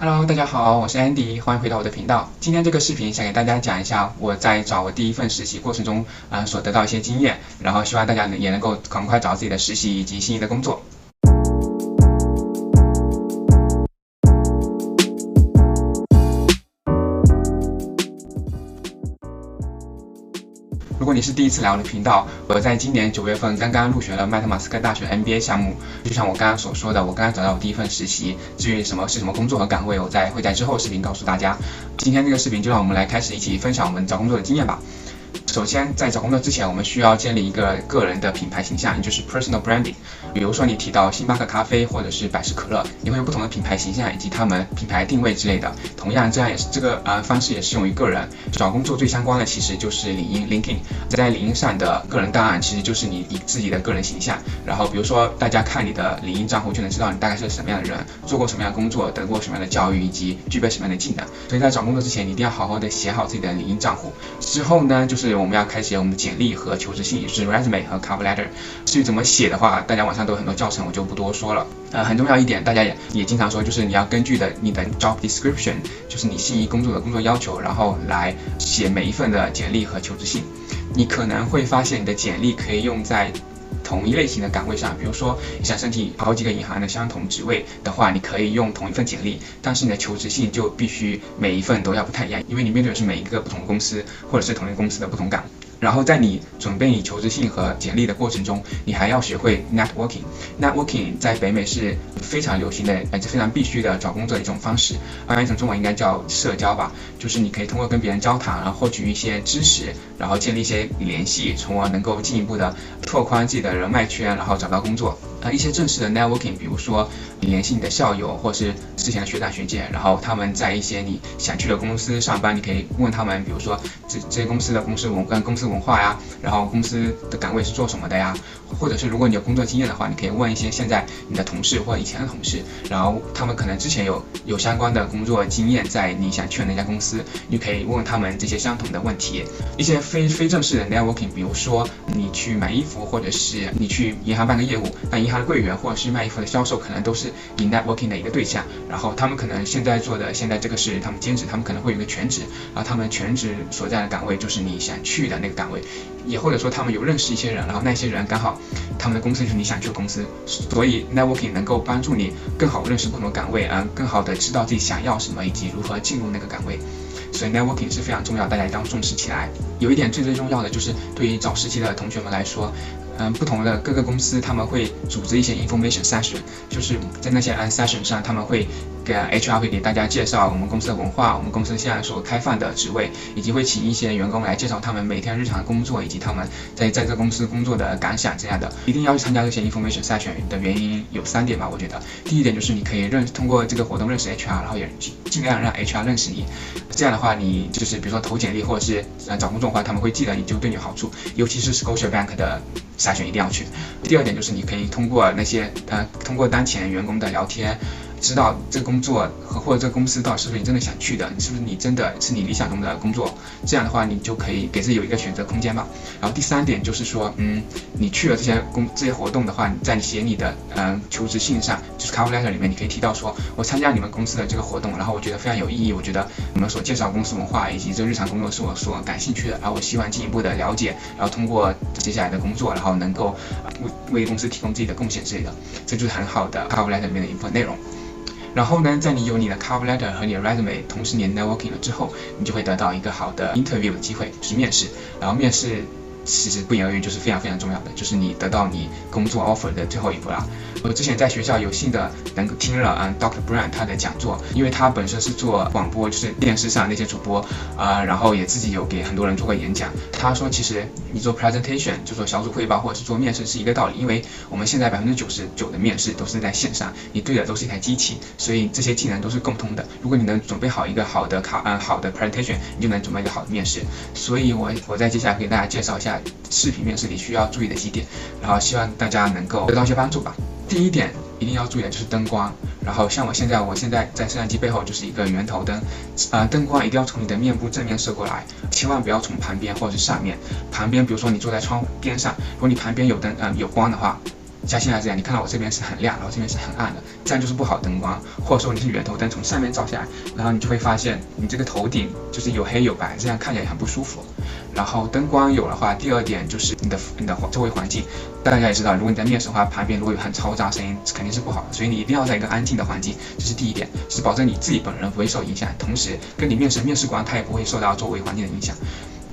Hello，大家好，我是 Andy，欢迎回到我的频道。今天这个视频想给大家讲一下我在找我第一份实习过程中所得到一些经验，然后希望大家也能够赶快找到自己的实习以及心仪的工作。如果你是第一次来我的频道，我在今年9月份刚刚入学了麦特马斯克大学 MBA 项目。就像我刚刚所说的，我刚刚找到我第一份实习，至于是什么工作和岗位，我会在之后视频告诉大家。今天这个视频就让我们来开始一起分享我们找工作的经验吧。首先，在找工作之前，我们需要建立一个个人的品牌形象，也就是 personal branding。比如说，你提到星巴克咖啡或者是百事可乐，你会有不同的品牌形象以及他们品牌定位之类的。同样，这个方式也适用于个人找工作最相关的其实就是领英 LinkedIn。在领英上的个人档案其实就是你自己的个人形象。然后，比如说大家看你的领英账户就能知道你大概是什么样的人，做过什么样的工作，得过什么样的教育以及具备什么样的技能。所以在找工作之前，你一定要好好的写好自己的领英账户。之后呢，就是我们要开写我们的简历和求职信，也就是 resume 和 cover letter。至于怎么写的话，大家网上都有很多教程，我就不多说了。很重要一点，大家也经常说，就是你要根据你的 job description， 就是你心仪工作的工作要求，然后来写每一份的简历和求职信。你可能会发现你的简历可以用在同一类型的岗位上，比如说你想申请好几个银行的相同职位的话，你可以用同一份简历，但是你的求职信就必须每一份都要不太一样，因为你面对的是每一个不同的公司或者是同一个公司的不同岗。然后在你准备你求职信和简历的过程中，你还要学会 networking。networking 在北美是非常流行的，非常必须的找工作的一种方式。翻译成中文应该叫社交吧，就是你可以通过跟别人交谈，然后获取一些知识，然后建立一些联系，从而能够进一步的拓宽自己的人脉圈，然后找到工作。一些正式的 networking， 比如说你联系你的校友或是之前的学长学姐，然后他们在一些你想去的公司上班，你可以问他们，比如说这些公司的公司文化呀，然后公司的岗位是做什么的呀，或者是如果你有工作经验的话，你可以问一些现在你的同事或以前的同事，然后他们可能之前有相关的工作经验在你想去的那家公司，你可以问他们这些相同的问题。一些非正式的 networking， 比如说你去买衣服，或者是你去银行办个业务，那银行的柜员或者是卖衣服的销售可能都是你 networking 的一个对象，然后他们可能现在这个是他们兼职，他们可能会有一个全职，然后他们全职所在的岗位就是你想去的那个岗位，也或者说他们有认识一些人，然后那些人刚好他们的公司就是你想去的公司，所以 networking 能够帮助你更好认识不同的岗位，更好的知道自己想要什么以及如何进入那个岗位。所以 networking 是非常重要，大家一定要重视起来。有一点最重要的就是对于找实习的同学们来说，不同的各个公司他们会组织一些 information session， 就是在那些session 上，他们会HR 会给大家介绍我们公司的文化，我们公司现在所开放的职位，以及会请一些员工来介绍他们每天日常工作以及他们在这个公司工作的感想这样的。一定要去参加这些 information session 的原因有3点吧，我觉得。第一点就是你可以通过这个活动认识 HR， 然后也尽量让 HR 认识你。这样的话，你就是比如说投简历或者是找工作的话，他们会记得你，就对你有好处。尤其是 Scotiabank 的筛选一定要去。第二点就是你可以通过通过当前员工的聊天，知道这个工作或者这个公司到底是不是你真的想去的，是不是你真的是你理想中的工作。这样的话，你就可以给自己有一个选择空间吧。然后第3点就是说，你去了这些活动的话，在你写你的求职信上，就是 cover letter 里面，你可以提到说，我参加你们公司的这个活动，然后我觉得非常有意义，我觉得你们所介绍公司文化以及这日常工作是我所感兴趣的，然后我希望进一步的了解，然后通过接下来的工作，然后能够为公司提供自己的贡献之类的。这就是很好的 cover letter 里面的一部分内容。然后呢，在你有你的 cover letter 和你的 resume， 同时你 networking 了之后，你就会得到一个好的 interview 的机会，就是面试。然后面试其实不言而喻，就是非常非常重要的，就是你得到你工作 offer 的最后一步啦。我之前在学校有幸的能够听了Dr. Brown 他的讲座，因为他本身是做广播，就是电视上那些主播然后也自己有给很多人做过演讲。他说其实你做 presentation 就做小组汇报或者是做面试是一个道理，因为我们现在99%的面试都是在线上，你对的都是一台机器，所以这些技能都是共通的。如果你能准备好一个好的presentation， 你就能准备一个好的面试。所以我在接下来给大家介绍一下视频面试里需要注意的几点，然后希望大家能够得到一些帮助吧。第一点一定要注意的就是灯光，然后像我现在在摄像机背后就是一个圆头灯，灯光一定要从你的面部正面射过来，千万不要从旁边或者是上面。旁边比如说你坐在窗边上，如果你旁边有光的话，像现在这样，你看到我这边是很亮，然后这边是很暗的，这样就是不好灯光。或者说你是圆头灯从上面照下来，然后你就会发现你这个头顶就是有黑有白，这样看起来很不舒服。然后灯光有的话，第二点就是你的周围环境，大家也知道，如果你在面试的话，旁边如果有很嘈杂声音，肯定是不好的，所以你一定要在一个安静的环境，这是第一点，就是保证你自己本人不会受影响，同时跟你面试官他也不会受到周围环境的影响。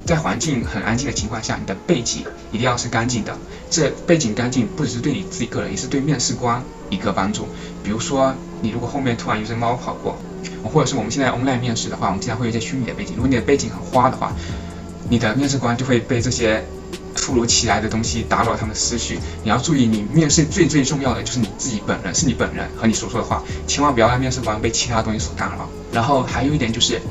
在环境很安静的情况下，你的背景一定要是干净的。这背景干净不只是对你自己个人，也是对面试官一个帮助。比如说，你如果后面突然有只猫跑过，或者是我们现在 online 面试的话，我们现在会有一些虚拟的背景。如果你的背景很花的话，你的面试官就会被这些突如其来的东西打扰他们的思绪。你要注意，你面试最重要的就是你自己本人，是你本人和你所说的话，千万不要让面试官被其他东西所干扰。然后还有一点就是，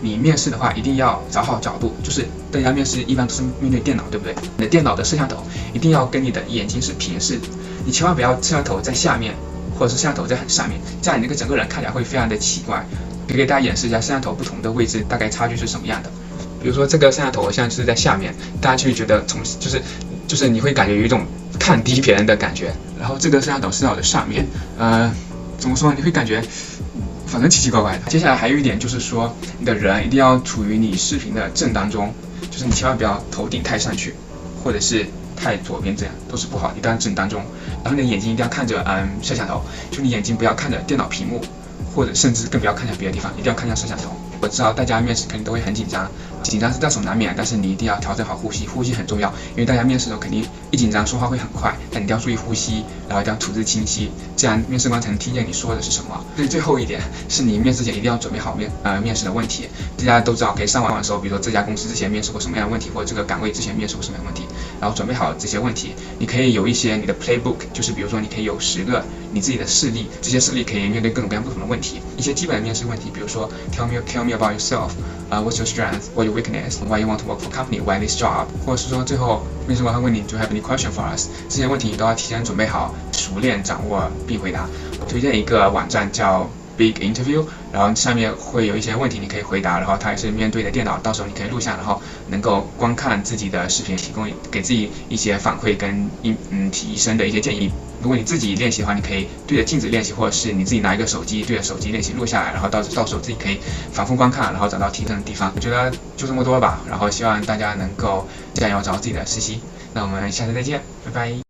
你面试的话一定要找好角度，就是大家面试一般都是面对电脑，对不对？你的电脑的摄像头一定要跟你的眼睛是平视，你千万不要摄像头在下面，或者是摄像头在很上面，这样你那个整个人看起来会非常的奇怪。可以给大家演示一下摄像头不同的位置大概差距是什么样的。比如说这个摄像头现在就是在下面，大家就会觉得就是你会感觉有一种看低别人的感觉。然后这个摄像头是在我的上面，怎么说？你会感觉反正奇奇怪怪的。接下来还有一点就是说，你的人一定要处于你视频的正当中，就是你千万不要头顶太上去，或者是太左边，这样都是不好，一定要正当中。然后你的眼睛一定要看着摄像头，就你眼睛不要看着电脑屏幕，或者甚至更不要看向别的地方，一定要看向摄像头。我知道大家面试肯定都会很紧张，紧张是在所难免，但是你一定要调整好呼吸，呼吸很重要，因为大家面试的时候肯定一紧张说话会很快，但你一定要注意呼吸，然后一定要吐字清晰，这样面试官才能听见你说的是什么。最后一点是你面试前一定要准备好面试的问题，大家都知道可以上网的时候，比如说这家公司之前面试过什么样的问题，或者这个岗位之前面试过什么样的问题，然后准备好这些问题，你可以有一些你的 playbook， 就是比如说你可以有10个你自己的事例，这些事例可以面对各种各样不同的问题，一些基本的面试问题，比如说 tell me about yourself。What's your strength? What your weakness? Why you want to work for company? Why this job? 或者是说最后面试官会问你 Do you have any question for us? 这些问题你都要提前准备好，熟练掌握并回答。我推荐一个网站叫 Big Interview， 然后上面会有一些问题你可以回答，然后它也是面对的电脑，到时候你可以录下，然后能够观看自己的视频，提供给自己一些反馈跟提升的一些建议。如果你自己练习的话，你可以对着镜子练习，或者是你自己拿一个手机对着手机练习录下来，然后到时候自己可以反复观看，然后找到提升的地方。我觉得就这么多吧，然后希望大家能够加油找到自己的实习。那我们下次再见，拜拜。